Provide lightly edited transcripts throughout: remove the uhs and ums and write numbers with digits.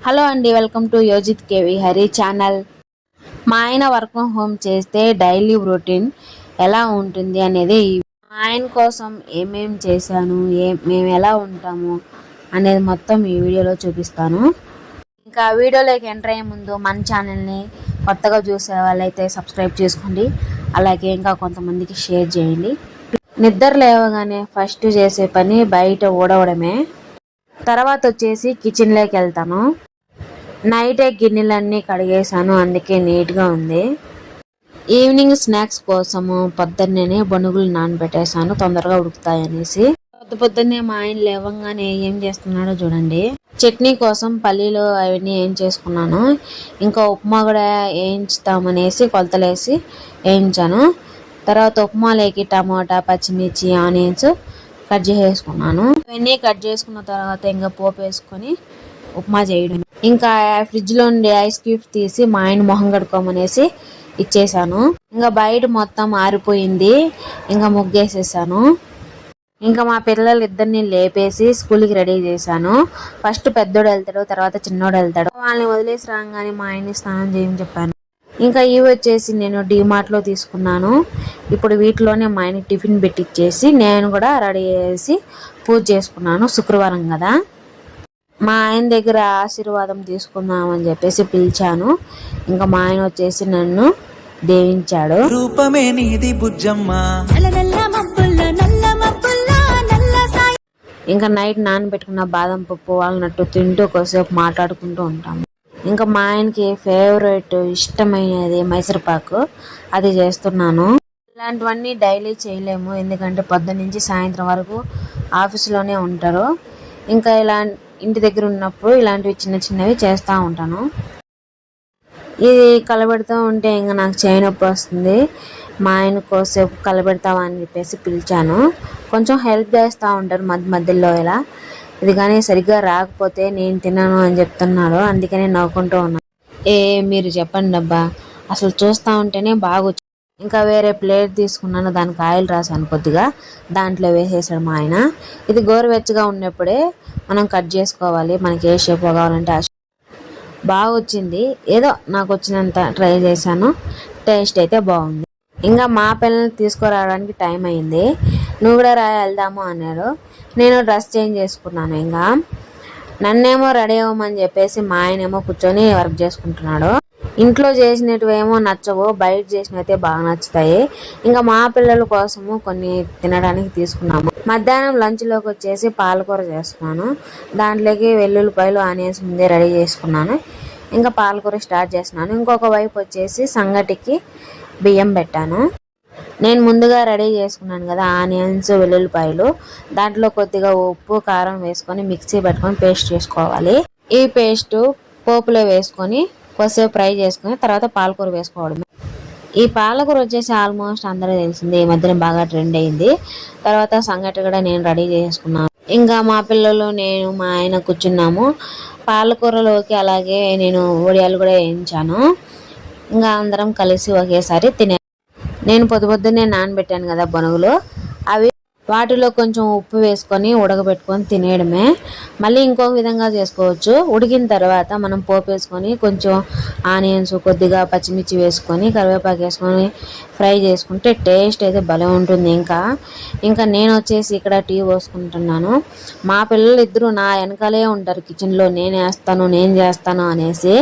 Hello అండి, welcome to Yojith కేవి Hari channel. మా ఆయన వర్క్ ఫ్రమ్ హోమ్ చేస్తే డైలీ రొటీన్ ఎలా ఉంటుంది అనేది మా ఆయన కోసం ఏమేం చేశాను, మేము ఎలా ఉంటాము అనేది మొత్తం ఈ వీడియోలో చూపిస్తాను. ఇంకా వీడియోలోకి ఎంటర్ అయ్యే ముందు మన ఛానల్ని కొత్తగా చూసే వాళ్ళైతే సబ్స్క్రైబ్ చేసుకోండి. అలాగే ఇంకా కొంతమందికి షేర్ చేయండి. నిద్ర లేవగానే ఫస్ట్ చేసే పని బయట ఊడవడమే. తర్వాత వచ్చేసి కిచెన్లోకి వెళ్తాను. నైటే గిన్నెలన్నీ కడిగేసాను, అందుకే నీట్గా ఉంది. ఈవినింగ్ స్నాక్స్ కోసము పొద్దున్నే బొనుగులు నానబెట్టేసాను, తొందరగా ఉడుకుతాయనేసి. పొద్దున్నే మా ఆయన లేవంగానే ఏం చేస్తున్నాడో చూడండి. చట్నీ కోసం పల్లీలు అవన్నీ ఏం చేసుకున్నాను. ఇంకా ఉప్మా కూడా వేయించుతామనేసి కొలతలేసి వేయించాను. తర్వాత ఉప్మాలోకి టమాటా, పచ్చిమిర్చి, ఆనియన్స్ కట్ చేసుకున్నాను. ఇవన్నీ కట్ చేసుకున్న తర్వాత ఇంకా పోపు వేసుకొని ఉప్మా చేయడం. ఇంకా ఫ్రిడ్జ్ లో ఉండే ఐస్ క్యూబ్స్ తీసి మా ఆయన మొహం కడుక్కోమనేసి ఇచ్చేసాను. ఇంకా బయట మొత్తం ఆరిపోయింది, ఇంకా ముగ్గేసేసాను. ఇంకా మా పిల్లలు ఇద్దరిని లేపేసి స్కూల్కి రెడీ చేశాను. ఫస్ట్ పెద్దోడు వెళ్తాడు, తర్వాత చిన్నోడు వెళ్తాడు. వాళ్ళని వదిలేసి రాగానే మా ఆయన్ని స్నానం చేయమని చెప్పాను. ఇంకా ఇవి వచ్చేసి నేను డిమార్ట్ లో తీసుకున్నాను. ఇప్పుడు వీటిలోనే మా ఆయన టిఫిన్ పెట్టిచ్చేసి నేను కూడా రెడీ చేసి పూజ చేసుకున్నాను. శుక్రవారం కదా, మా ఆయన దగ్గర ఆశీర్వాదం తీసుకుందామని చెప్పేసి పిలిచాను. ఇంకా మా ఆయన వచ్చేసి నన్ను దీవించాడు. రూపమే నీది బుజ్జమ్మ. ఇంకా నైట్ నానబెట్టుకున్న బాదం పప్పు వాళ్ళనట్టు తింటూ కొద్దిసేపు మాట్లాడుకుంటూ ఉంటాము. ఇంకా మా ఆయనకి ఫేవరెట్ ఇష్టమైనది మైసూర్పాకు, అది చేస్తున్నాను. ఇలాంటివన్నీ డైలీ చేయలేము, ఎందుకంటే పొద్దున్న నుంచి సాయంత్రం వరకు ఆఫీసులోనే ఉంటారు. ఇంకా ఇంటి దగ్గర ఉన్నప్పుడు ఇలాంటివి చిన్న చిన్నవి చేస్తూ ఉంటాను. ఇది కలబెడుతూ ఉంటే ఇంకా నాకు చేయి నొప్పి వస్తుంది. మా ఆయన కోసేపు కలబెడతావా అని చెప్పేసి పిలిచాను. కొంచెం హెల్ప్ చేస్తూ ఉంటారు మధ్య మధ్యలో ఇలా. ఇది కానీ సరిగ్గా రాకపోతే నేను తిన్నాను అని చెప్తున్నాడు, అందుకనే నవ్వుకుంటూ ఉన్నాను. మీరు చెప్పండి అబ్బా, అసలు చూస్తూ ఉంటేనే బాగా. ఇంకా వేరే ప్లేట్ తీసుకున్నాను, దానికి ఆయిల్ రాసాను కొద్దిగా, దాంట్లో వేసేసాడు మా ఆయన. ఇది గోరువెచ్చగా ఉన్నప్పుడే మనం కట్ చేసుకోవాలి, మనకి ఏ షేప్ కావాలంటే ఆ షేప్. బాగా వచ్చింది, ఏదో నాకు వచ్చినంత ట్రై చేశాను. టేస్ట్ అయితే బాగుంది. ఇంకా మా పిల్లల్ని తీసుకురావడానికి టైం అయింది. నువ్వు కూడా వెళ్దాము అన్నారు. నేను డ్రెస్ చేంజ్ చేసుకున్నాను. ఇంకా నన్నేమో రెడీ అవ్వమని చెప్పేసి మా ఆయనేమో కూర్చొని వర్క్ చేసుకుంటున్నాడు. ఇంట్లో చేసినవి ఏమో నచ్చవు, బయట చేసినవి అయితే బాగా నచ్చుతాయి. ఇంకా మా పిల్లల కోసము కొన్ని తినడానికి తీసుకున్నాము. మధ్యాహ్నం లంచ్లోకి వచ్చేసి పాలకూర చేస్తున్నాను. దాంట్లోకి వెల్లుల్లిపాయలు, ఆనియన్స్ ముందే రెడీ చేసుకున్నాను. ఇంకా పాలకూర స్టార్ట్ చేస్తున్నాను. ఇంకొక వైపు వచ్చేసి సంగటికి బియ్యం పెట్టాను. నేను ముందుగా రెడీ చేసుకున్నాను కదా ఆనియన్స్, వెల్లుల్లిపాయలు, దాంట్లో కొద్దిగా ఉప్పు, కారం వేసుకొని మిక్సీ పెట్టుకొని పేస్ట్ చేసుకోవాలి. ఈ పేస్ట్ పోపులో వేసుకొని కొద్దిసేపు ఫ్రై చేసుకుని తర్వాత పాలకూర వేసుకోవడం. ఈ పాలకూర వచ్చేసి ఆల్మోస్ట్ అందరూ తెలిసింది, ఈ మధ్యన బాగా ట్రెండ్ అయింది. తర్వాత సంగటి కూడా నేను రెడీ చేసుకున్నాను. ఇంకా మా పిల్లలు, నేను, మా ఆయన కూర్చున్నాము. పాలకూరలోకి అలాగే నేను వడియాలు కూడా వేయించాను. ఇంకా అందరం కలిసి ఒకేసారి నేను పొద్దున్నే నానబెట్టాను కదా బొనుగులు, అవి వాటిలో కొంచెం ఉప్పు వేసుకొని ఉడకబెట్టుకొని తినేయడమే. మళ్ళీ ఇంకొక విధంగా చేసుకోవచ్చు. ఉడికిన తర్వాత మనం పోపు వేసుకొని కొంచెం ఆనియన్స్, కొద్దిగా పచ్చిమిర్చి వేసుకొని కరివేపాకు వేసుకొని ఫ్రై చేసుకుంటే టేస్ట్ అయితే భలే ఉంటుంది. ఇంకా నేను వచ్చేసి ఇక్కడ టీ పోసుకుంటున్నాను. మా పిల్లలు ఇద్దరు నా వెనకాలే ఉంటారు కిచెన్లో, నేను చేస్తాను అనేసి.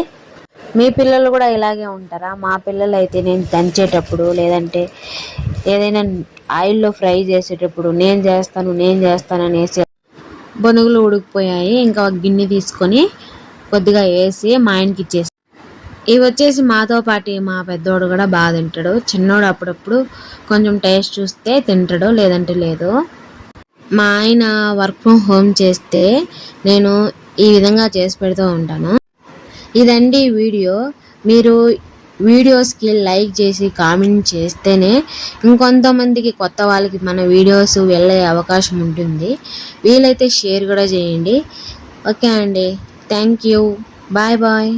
మీ పిల్లలు కూడా ఇలాగే ఉంటారా? మా పిల్లలు అయితే నేను దంచేటప్పుడు లేదంటే ఏదైనా ఆయిల్లో ఫ్రై చేసేటప్పుడు నేను చేస్తాను అనేసి. బొనుగులు ఉడికిపోయాయి. ఇంకా ఒక గిన్నె తీసుకొని కొద్దిగా వేసి మా ఆయనకి ఇచ్చేసి. ఇవి వచ్చేసి మాతో పాటు మా పెద్దోడు కూడా బాగా తింటాడు. చిన్నోడు అప్పుడప్పుడు కొంచెం టేస్ట్ చూస్తే తింటాడు, లేదంటే లేదు. మా ఆయన వర్క్ ఫ్రమ్ హోమ్ చేస్తే నేను ఈ విధంగా చేసి పెడుతూ ఉంటాను. ఇదండి వీడియో. మీరు వీడియోస్కి లైక్ చేసి కామెంట్ చేస్తేనే ఇంకొంతమందికి, కొత్త వాళ్ళకి మన వీడియోస్ వెళ్ళే అవకాశం ఉంటుంది. వీలైతే షేర్ కూడా చేయండి. ఓకే అండి, థ్యాంక్ యూ, బాయ్ బాయ్.